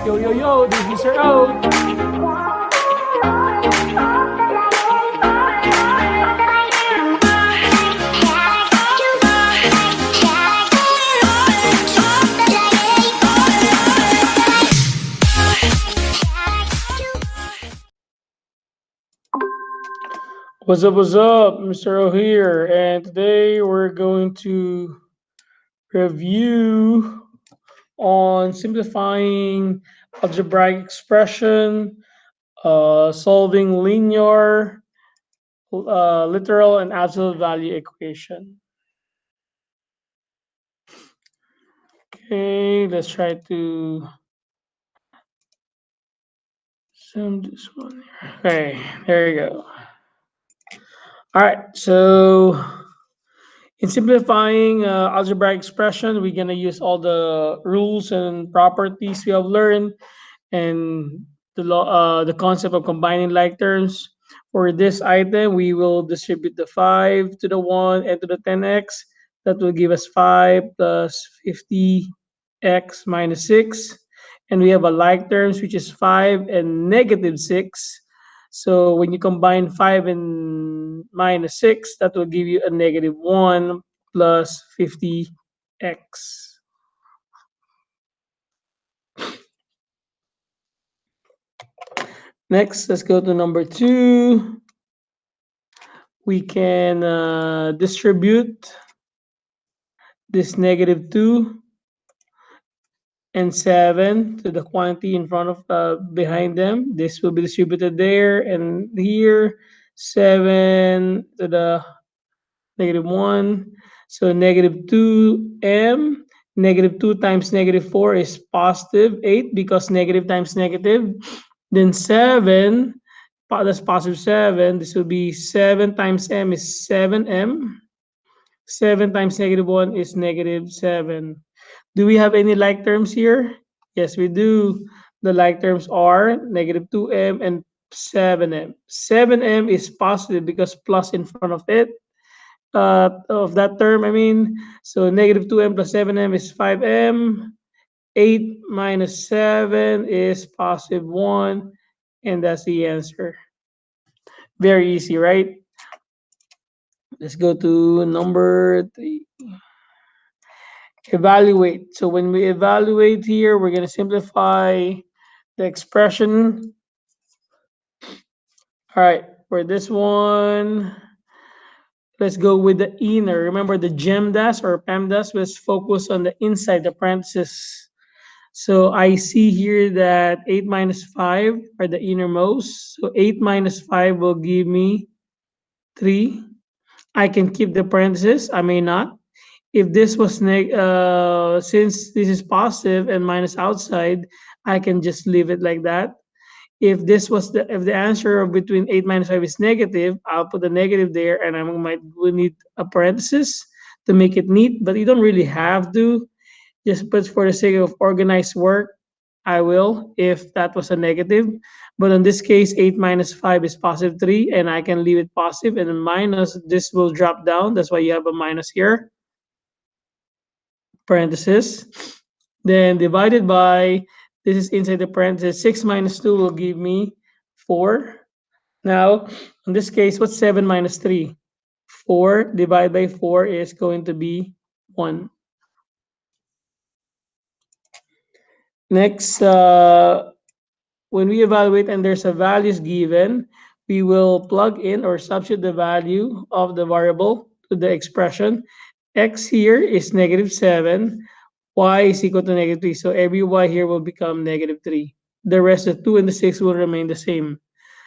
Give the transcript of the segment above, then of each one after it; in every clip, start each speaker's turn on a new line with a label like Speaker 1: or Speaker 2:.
Speaker 1: Yo, yo, yo, this is Mr. O. What's up, Mr. O here, and today we're going to review on simplifying algebraic expression, solving linear, literal, and absolute value equation. Okay, let's try to zoom this one here. Okay, there you go. All right, so in simplifying algebraic expression, we're gonna use all the rules and properties we have learned and the concept of combining like terms. For this item, we will distribute the 5 to the 1 and to the 10x. That will give us 5 plus 50x minus 6. And we have a like terms, which is 5 and negative 6. So when you combine 5 and minus 6, that will give you a negative 1 plus 50x. Next, let's go to number 2. We can distribute this negative 2 and 7 to the quantity in front of behind them. This will be distributed there and here. 7 to the negative 1. So negative 2m. Negative 2 times negative 4 is positive 8 because negative times negative. Then 7, that's positive 7. This will be 7 times m is 7m. 7 times negative 1 is negative 7. Do we have any like terms here? Yes, we do. The like terms are negative 2m and 7m. 7m is positive because plus in front of it, of that term, I mean. So negative 2m plus 7m is 5m. 8 minus 7 is positive 1. And that's the answer. Very easy, right? Let's go to number 3. Evaluate. So when we evaluate here, we're going to simplify the expression. All right, for this one, let's go with the inner. Remember the GEMDAS or PEMDAS was focused on the inside, the parentheses. So I see here that 8 minus 5 are the innermost. So 8 minus 5 will give me 3. I can keep the parentheses. I may not. If this was since this is positive and minus outside, I can just leave it like that. If this was if the answer of between 8 minus 5 is negative, I'll put the negative there and will need a parenthesis to make it neat, but you don't really have to. Just but for the sake of organized work, I will if that was a negative. But in this case, 8 minus 5 is positive 3, and I can leave it positive, and then minus, this will drop down. That's why you have a minus here, parenthesis. Then divided by, this is inside the parenthesis, 6 minus 2 will give me 4. Now, in this case, what's 7 minus 3? 4 divided by 4 is going to be 1. Next, when we evaluate and there's a values given, we will plug in or substitute the value of the variable to the expression. X here is negative 7, y is equal to negative 3. So every y here will become negative 3. The rest, the 2 and the 6, will remain the same.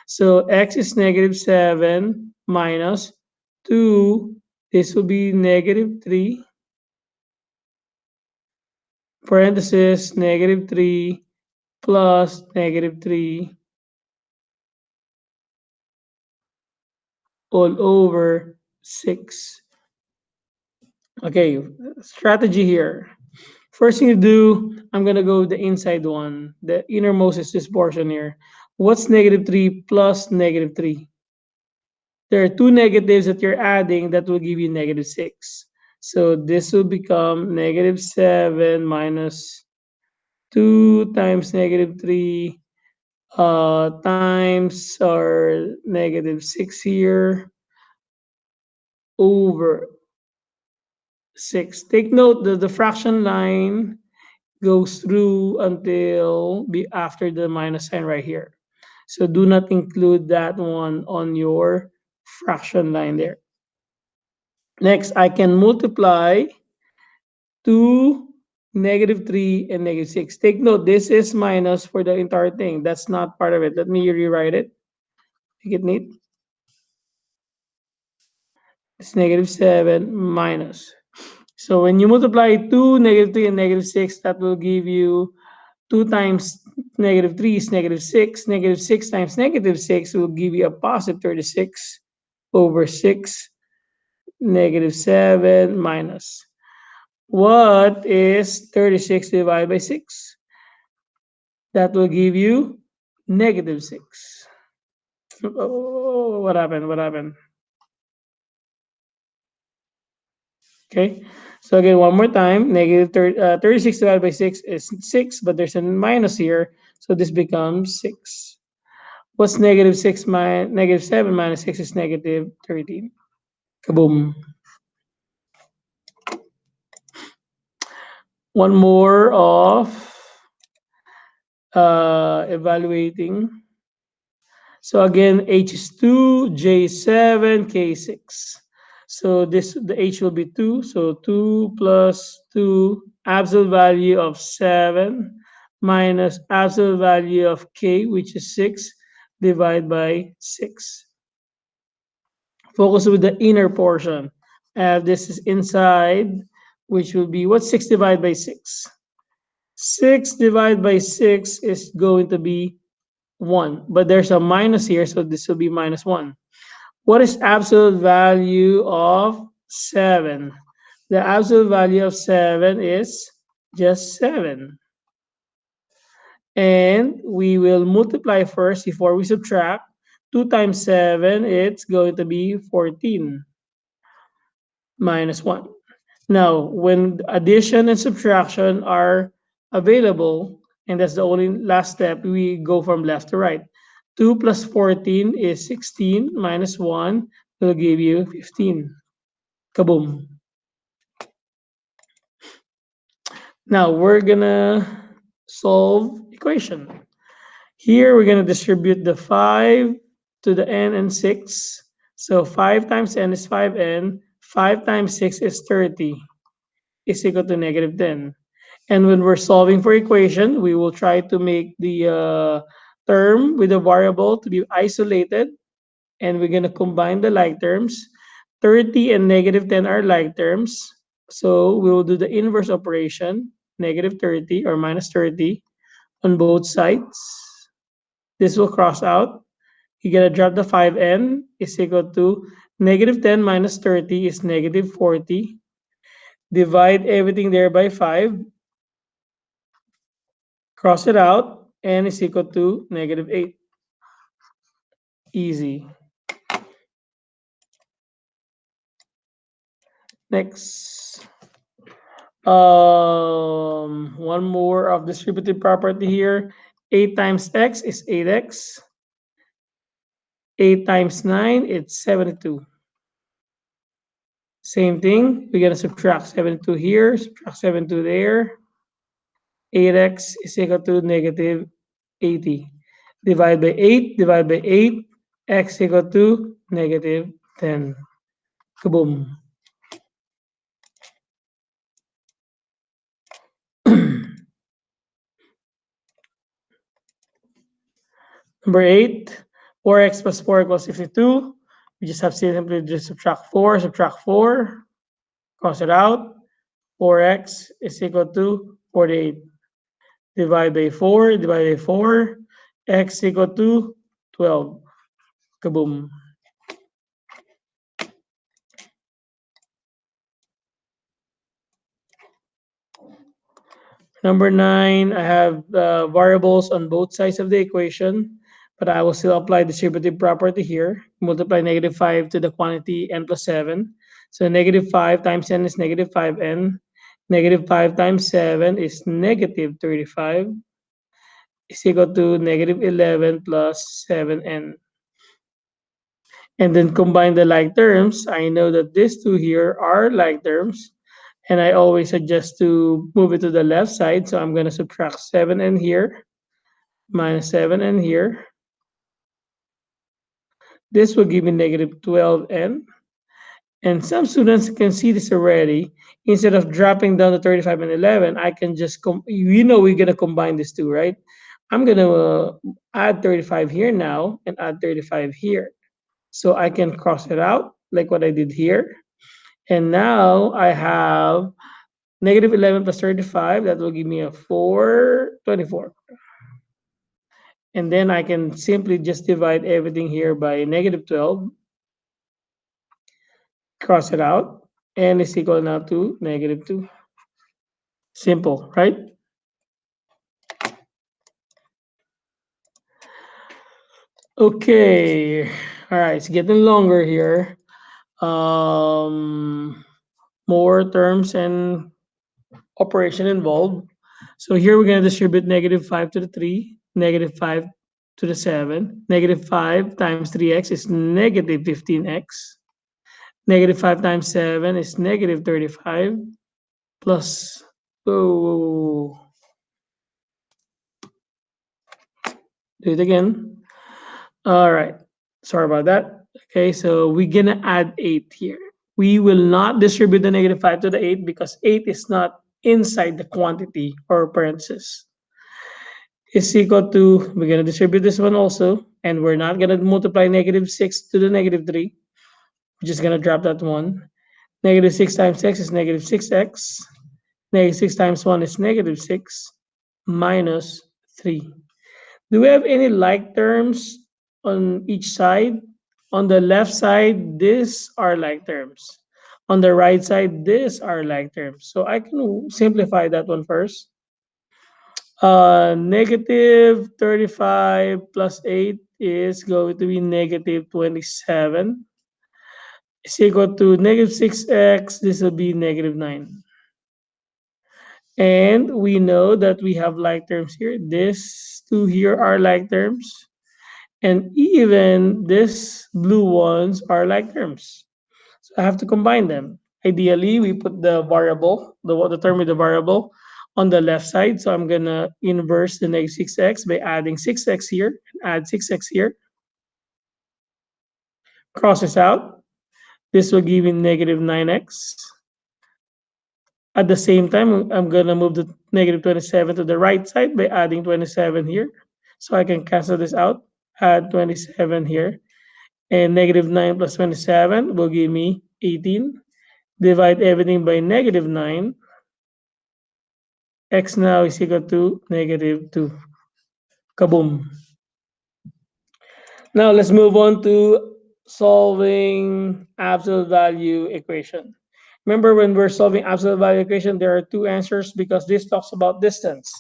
Speaker 1: So x is negative 7 minus 2. This will be negative 3. Parenthesis, negative 3 plus negative 3 all over 6. Okay, strategy here. First thing to do, I'm going to go with the inside one. The innermost is this portion here. What's negative 3 plus negative 3? There are two negatives that you're adding that will give you negative 6. So this will become negative 7 minus 2 times negative 3 times our negative 6 here over 6. Take note that the fraction line goes through until be after the minus sign right here. So do not include that one on your fraction line there. Next, I can multiply 2, negative 3, and negative 6. Take note, this is minus for the entire thing. That's not part of it. Let me rewrite it. Make it neat. It's negative 7 minus. So when you multiply 2, negative 3, and negative 6, that will give you 2 times negative 3 is negative 6. Negative 6 times negative 6 will give you a positive 36 over 6, negative 7 minus. What is 36 divided by 6? That will give you negative 6. Oh, what happened? What happened? Okay. So again, one more time, negative 36 divided by 6 is 6, but there's a minus here. So this becomes 6. What's negative 6 minus negative 7 minus 6 is negative 13. Kaboom. One more of evaluating. So again, H is 2, J is 7, K is 6. So this the H will be 2. So 2 plus 2, absolute value of 7 minus absolute value of K, which is 6, divided by 6. Focus with the inner portion. This is inside, which will be what's 6 divided by 6? 6 divided by 6 is going to be 1. But there's a minus here, so this will be minus 1. What is absolute value of 7? The absolute value of 7 is just 7. And we will multiply first before we subtract. 2 times 7, it's going to be 14 minus 1. Now, when addition and subtraction are available, and that's the only last step, we go from left to right. 2 plus 14 is 16 minus 1 will give you 15. Kaboom. Now we're gonna solve equation. Here we're gonna distribute the 5 to the n and 6. So 5 times n is 5n. 5 times 6 is 30. Is equal to negative 10. And when we're solving for equation, we will try to make the term with the variable to be isolated. And we're going to combine the like terms. 30 and negative 10 are like terms. So we will do the inverse operation, negative 30 or minus 30 on both sides. This will cross out. You're going to drop the 5n is equal to negative 10 minus 30 is negative 40. Divide everything there by 5. Cross it out, n is equal to negative 8. Easy. Next. One more of distributive property here. 8 times x is 8x. 8 times 9, it's 72. Same thing, we're going to subtract 72 here, subtract 72 there. 8x is equal to negative 80. Divide by 8, divide by 8, x equal to negative 10. Kaboom. Number 8, 4x plus 4 equals 52. We just have to simply just subtract 4, cross it out. 4x is equal to 48. Divide by 4, divide by 4, x equal to 12. Kaboom. Number 9, I have variables on both sides of the equation, but I will still apply distributive property here. Multiply negative 5 to the quantity n plus 7. So negative 5 times n is negative 5n. Negative 5 times 7 is negative 35 is equal to negative 11 plus 7n. And then combine the like terms. I know that these two here are like terms. And I always suggest to move it to the left side. So I'm going to subtract 7n here minus 7n here. This will give me negative 12n. And some students can see this already. Instead of dropping down to 35 and 11, I can just, we're going to combine these two, right? I'm going to add 35 here now and add 35 here. So I can cross it out like what I did here. And now I have negative 11 plus 35. That will give me a 424. And then I can simply just divide everything here by negative 12. Cross it out. And it's equal now to negative 2. Simple, right? Okay. All right, it's getting longer here. More terms and operation involved. So here we're going to distribute negative 5 to the 3, negative 5 to the 7. Negative 5 times 3x is negative 15x. Negative 5 times 7 is negative 35 plus, oh, do it again. All right, sorry about that. Okay, so we're gonna add 8 here. We will not distribute the negative 5 to the 8 because 8 is not inside the quantity or parenthesis. Is equal to, we're gonna distribute this one also, and we're not gonna multiply negative 6 to the negative 3. We're just gonna drop that one. Negative 6 times x is negative 6x. Negative 6 times 1 is negative 6 minus 3. Do we have any like terms on each side? On the left side, these are like terms. On the right side, these are like terms. So I can simplify that one first. Negative 35 plus 8 is going to be negative 27. Is equal to negative 6x. This will be negative 9. And we know that we have like terms here. These two here are like terms. And even these blue ones are like terms. So I have to combine them. Ideally, we put the variable, the term with the variable, on the left side. So I'm going to inverse the negative 6x by adding 6x here and add 6x here. Cross this out. This will give me negative 9x. At the same time, I'm going to move the negative 27 to the right side by adding 27 here. So I can cancel this out, add 27 here. And negative 9 plus 27 will give me 18. Divide everything by negative 9. X now is equal to negative 2. Kaboom. Now let's move on to solving absolute value equation. Remember, when we're solving absolute value equation, there are two answers because this talks about distance.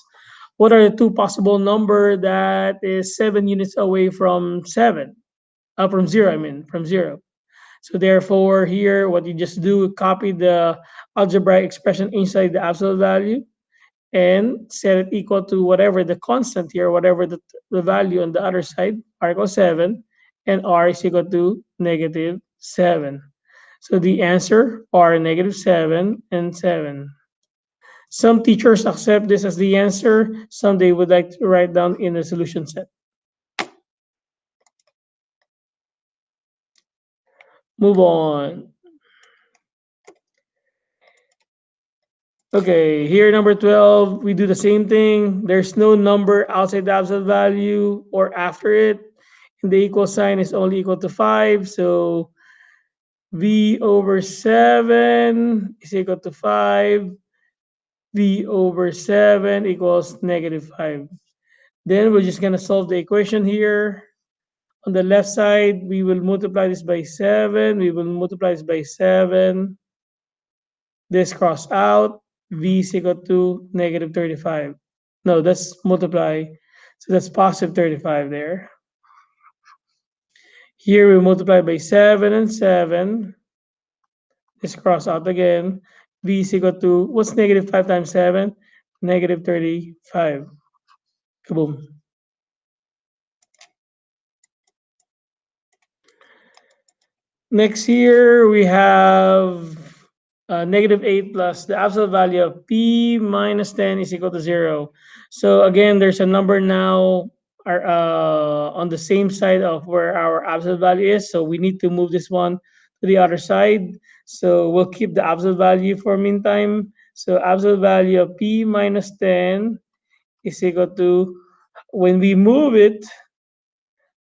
Speaker 1: What are the two possible number that is 7 units away from 7? From 0, I mean, from 0. So therefore, here, what you just do, copy the algebraic expression inside the absolute value and set it equal to whatever the constant here, whatever the value on the other side, r equals 7, and r is equal to negative 7. So the answer are negative 7 and 7. Some teachers accept this as the answer. Some they would like to write down in the solution set. Move on. Okay, here number 12, we do the same thing. There's no number outside the absolute value or after it. And the equal sign is only equal to 5. So v over 7 is equal to 5. V over 7 equals negative 5. Then we're just going to solve the equation here. On the left side, we will multiply this by 7. We will multiply this by 7. This cross out. V is equal to negative 35. No, that's multiply. So that's positive 35 there. Here we multiply by 7 and 7. This cross out again. V is equal to, what's negative 5 times 7? Negative 35. Kaboom. Next here, we have negative 8 plus the absolute value of p minus 10 is equal to 0. So again, there's a number now on the same side of where our absolute value is. So we need to move this one to the other side. So we'll keep the absolute value for meantime. So absolute value of p minus 10 is equal to, when we move it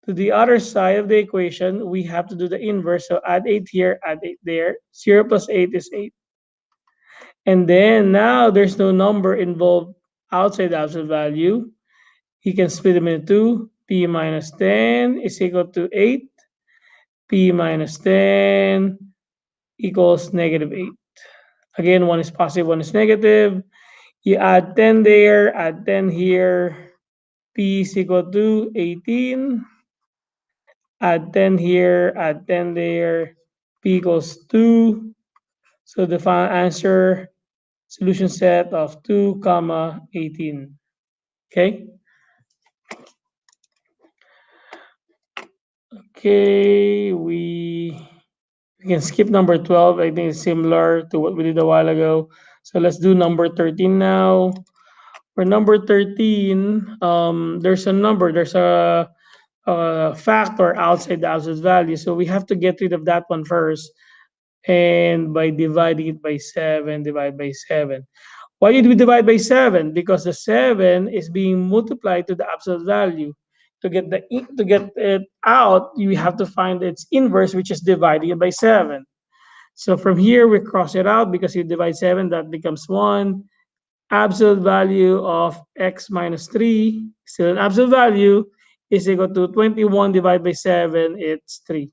Speaker 1: to the other side of the equation, we have to do the inverse. So add 8 here, add 8 there. 0 plus 8 is 8. And then now there's no number involved outside the absolute value. You can split them into two. P minus 10 is equal to 8. P minus 10 equals negative 8. Again, one is positive, one is negative. You add 10 there, add 10 here. P is equal to 18. Add 10 here, add 10 there. P equals 2. So the final answer, solution set of 2 comma 18. Okay. Okay, we can skip number 12. I think it's similar to what we did a while ago. So let's do number 13 now. For number 13, there's a number, there's a factor outside the absolute value. So we have to get rid of that one first. And by dividing it by 7, divide by 7. Why did we divide by 7? Because the 7 is being multiplied to the absolute value. To get it out, you have to find its inverse, which is dividing it by 7. So from here, we cross it out because you divide 7, that becomes 1. Absolute value of x minus 3, still an absolute value, is equal to 21 divided by 7, it's 3.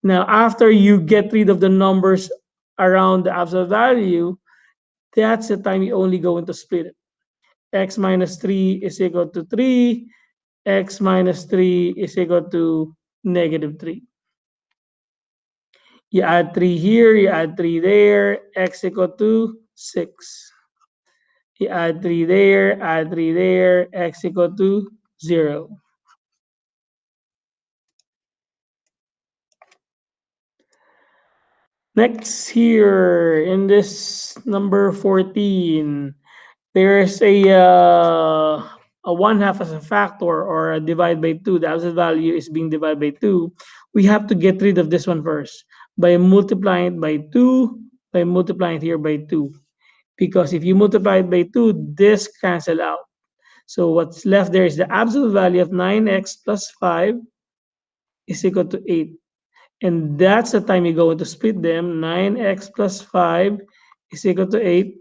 Speaker 1: Now, after you get rid of the numbers around the absolute value, that's the time you only go into split it. X minus 3 is equal to 3. X minus 3 is equal to negative 3. You add 3 here, you add 3 there, x equal to 6. You add 3 there, add 3 there, x equal to 0. Next here, in this number 14, there's a 1/2 as a factor, or a divide by 2. The absolute value is being divided by 2. We have to get rid of this one first by multiplying it by 2, by multiplying it here by 2. Because if you multiply it by 2, this cancel out. So what's left there is the absolute value of 9x plus 5 is equal to 8. And that's the time you go to split them. 9x plus 5 is equal to 8.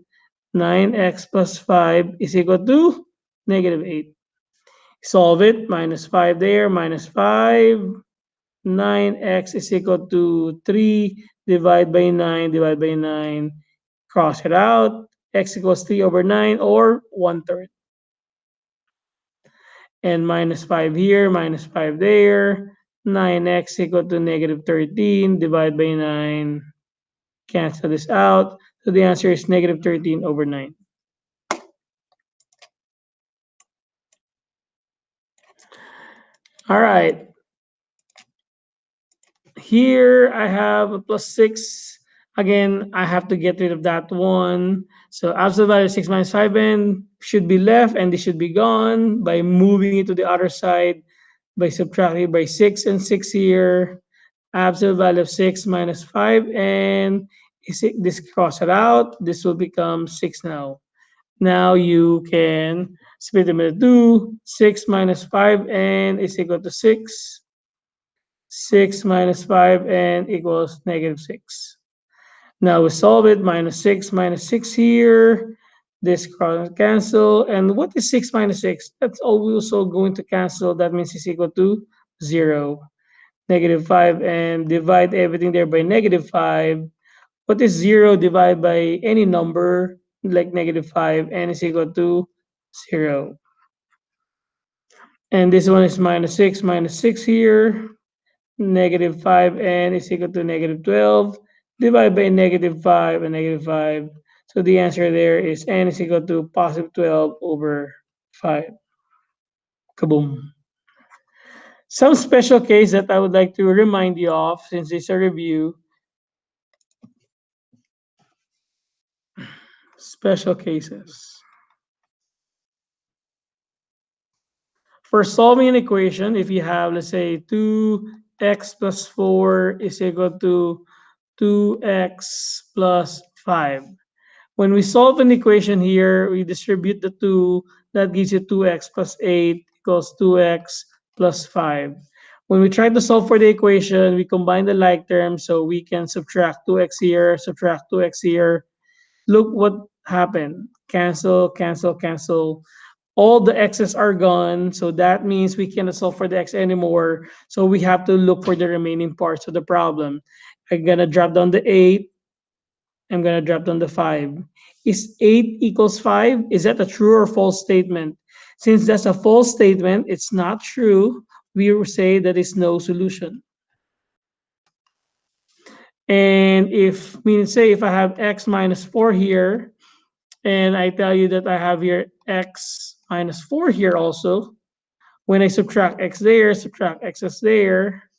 Speaker 1: 9x plus 5 is equal to negative 8. Solve it. Minus 5 there, minus 5. 9x is equal to 3. Divide by 9, divide by 9. Cross it out. X equals 3 over 9, or 1/3. And minus 5 here, minus 5 there. 9x equal to negative 13. Divide by 9. Cancel this out. So the answer is negative 13 over 9. All right. Here I have a plus 6. Again, I have to get rid of that one. So absolute value of 6 minus 5n should be left, and this should be gone by moving it to the other side by subtracting by 6 and 6 here. Absolute value of 6 minus 5, and this cross it out. This will become 6 now. Now you can split them into 2. 6 minus 5 and is equal to 6. 6 minus 5 and equals negative 6. Now we solve it. Minus 6 here. This cross cancel. And what is 6 minus 6? That's also going to cancel. That means it's equal to 0. Negative 5, and divide everything there by negative 5. What is 0 divided by any number like negative 5, and is equal to 0. And this one is minus 6 here. Negative 5 and is equal to negative 12. Divide by negative 5 and negative 5. So the answer there is n is equal to positive 12 over 5. Kaboom. Some special case that I would like to remind you of, since it's a review. Special cases. For solving an equation, if you have, let's say, 2x plus 4 is equal to 2x plus 5. When we solve an equation here, we distribute the 2. That gives you 2x plus 8 equals 2x plus 5. When we try to solve for the equation, we combine the like terms, so we can subtract 2x here, subtract 2x here. Look what happened. Cancel, cancel, cancel. All the x's are gone, so that means we cannot solve for the x anymore. So we have to look for the remaining parts of the problem. I'm gonna drop down the 8. I'm gonna drop down the 5. Is 8 equals 5? Is that a true or false statement? Since that's a false statement, it's not true. We will say that is no solution. And if, meaning say if I have x minus 4 here, and I tell you that I have here x minus 4 here also, when I subtract x there, subtract x's there,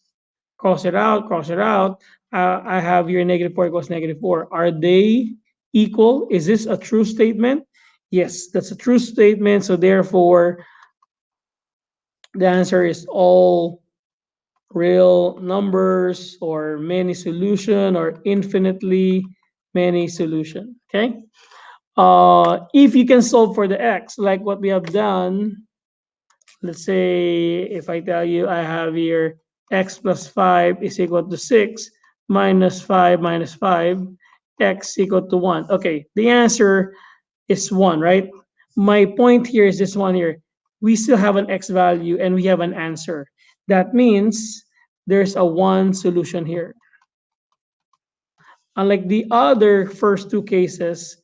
Speaker 1: cross it out, I have here negative 4 equals negative 4. Are they equal? Is this a true statement? Yes, that's a true statement. So therefore, the answer is all real numbers or many solution or infinitely many solution. Okay. If you can solve for the x, like what we have done, let's say if I tell you I have here x plus 5 is equal to 6 minus 5 minus 5, x equal to 1. Okay, the answer is 1, right? My point here is this one here. We still have an x value and we have an answer. That means there's a 1 solution here. Unlike the other first two cases,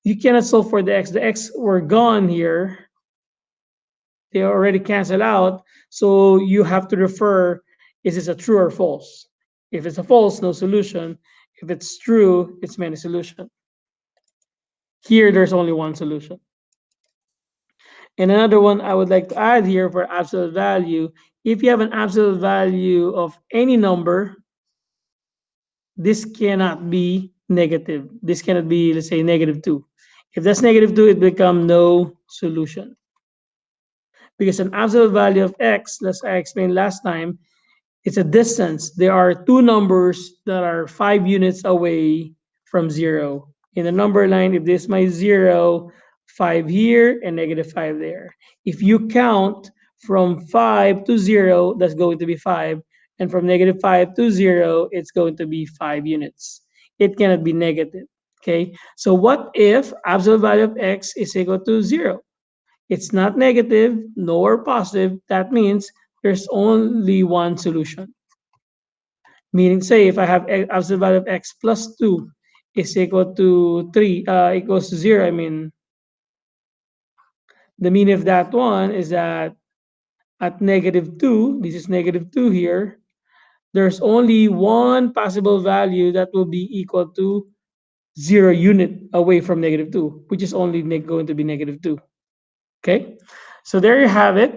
Speaker 1: you cannot solve for the x. The x were gone here. They already cancel out. So you have to refer, is this a true or false? If it's a false, no solution. If it's true, it's many solution. Here, there's only one solution. And another one I would like to add here for absolute value, if you have an absolute value of any number, this cannot be negative. This cannot be, let's say, negative 2. If that's negative 2, it becomes no solution. Because an absolute value of x, as I explained last time, it's a distance. There are two numbers that are 5 units away from 0. In the number line, if this is my 0, 5 here and negative 5 there. If you count from 5 to 0, that's going to be 5. And from negative 5 to 0, it's going to be 5 units. It cannot be negative. Okay, so what if absolute value of x is equal to 0? It's not negative nor positive. That means there's only one solution. Meaning, say if I have absolute value of x plus 2 is equal to 3, equals to 0, I mean, the meaning of that one is that at negative 2, this is negative 2 here, there's only one possible value that will be equal to 0 unit away from negative 2, which is only going to be negative 2. Okay, so there you have it.